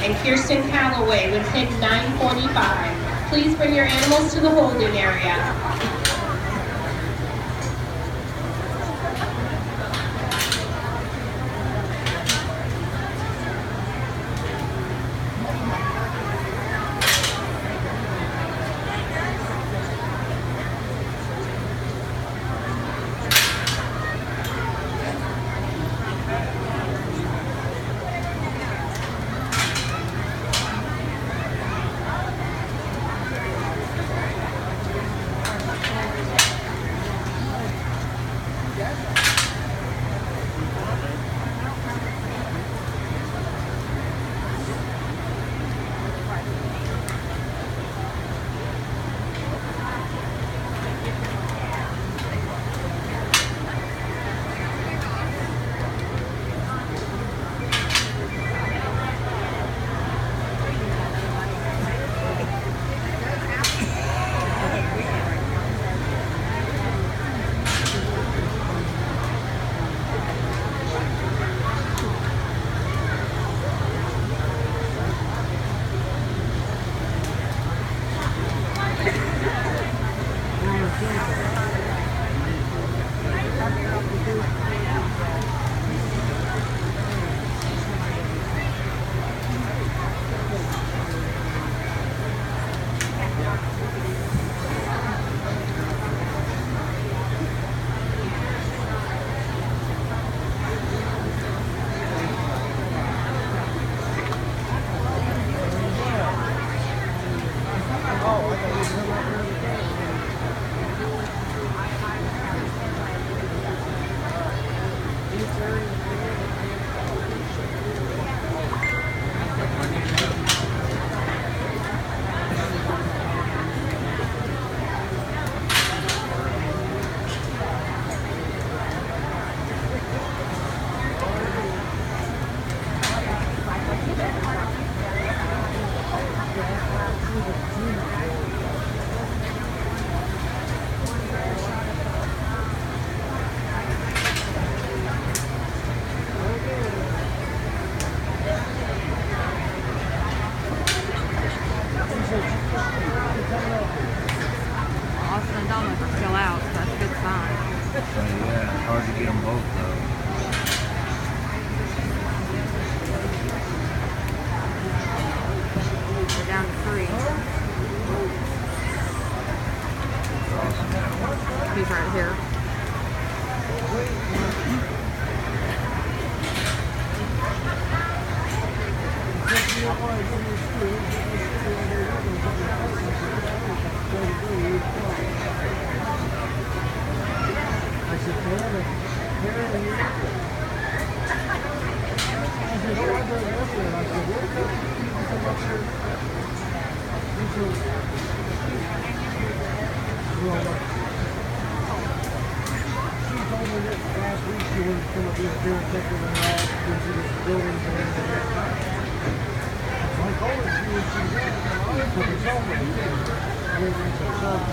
and Kirsten Calloway with pin 945. Please bring your animals to the holding area. Austin and Dominic are still out, so that's a good sign. Yeah, it's hard to get them both though. We're down to 3. He's right here.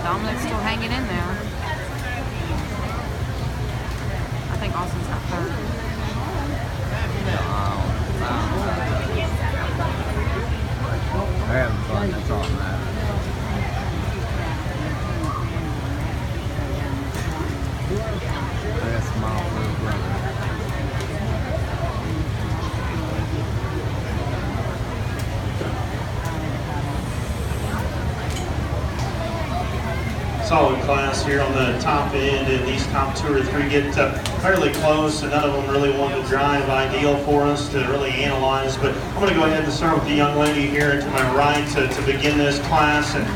Dominic's still hanging in there. I think Austin's got 3rd. They're having fun, that's all that matters. That's my little brother. Solid class here on the top end, and these top 2 or 3 get fairly close, and none of them really want to drive ideal for us to really analyze. But I'm going to go ahead and start with the young lady here to my right to begin this class. And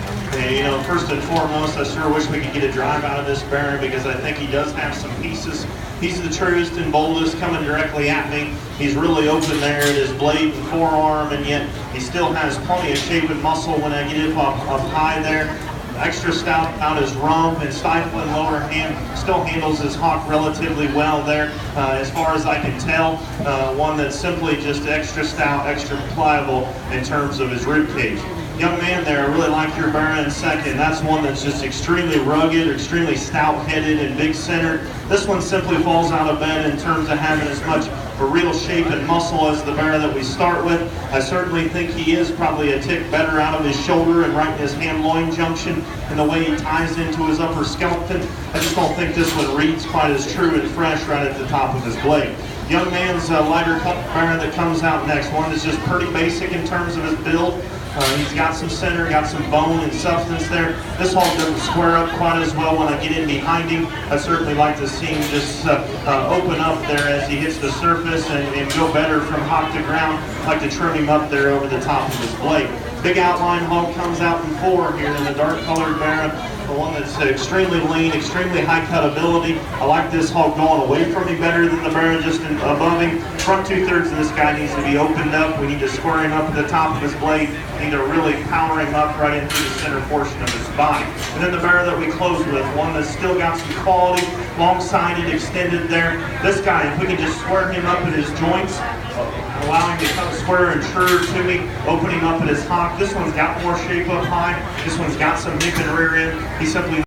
you know, first and foremost, I sure wish we could get a drive out of this Baron, because I think he does have some pieces. He's the truest and boldest coming directly at me. He's really open there at his blade and forearm, and yet he still has plenty of shape and muscle when I get up high there. Extra stout out his rump and stifling lower hand. Still handles his hawk relatively well there, as far as I can tell. One that's simply just extra stout, extra pliable in terms of his rib cage. Young man there, I really like your Baron second. That's one that's just extremely rugged, extremely stout-headed and big-centered. This one simply falls out of bed in terms of having as much for real shape and muscle as the bear that we start with. I certainly think he is probably a tick better out of his shoulder and right in his ham-loin junction, and the way he ties into his upper skeleton. I just don't think this one reads quite as true and fresh right at the top of his blade. Young man's lighter cut bear that comes out next. One that's just pretty basic in terms of his build. He's got some center, got some bone and substance there. This hog doesn't square up quite as well when I get in behind him. I certainly like to see him just open up there as he hits the surface and go better from hop to ground. I like to trim him up there over the top of his blade. Big outline hog comes out in 4 here in the dark colored bear. The one that's extremely lean, extremely high cut ability. I like this hog going away from me better than the bear just above him. Front 2/3 of this guy needs to be opened up. We need to square him up at the top of his blade. We need to really power him up right into the center portion of his body. And then the bear that we close with, one that's still got some quality, long-sided, extended there. This guy, if we can just square him up at his joints, allow him to come square and true to me, opening up at his hock. This one's got more shape up high. This one's got some hip and rear end. He simply